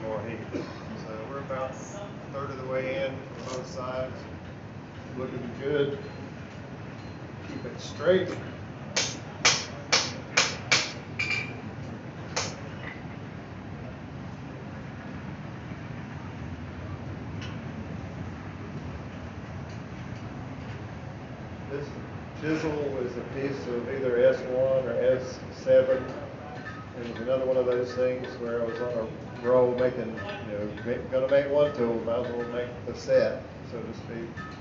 more heat. So we're about a third of the way in, both sides. Looking good. Keep it straight. This chisel is a piece of either S1 or S7. It was another one of those things where I was on a roll making, gonna make one tool, might as well make the set, so to speak.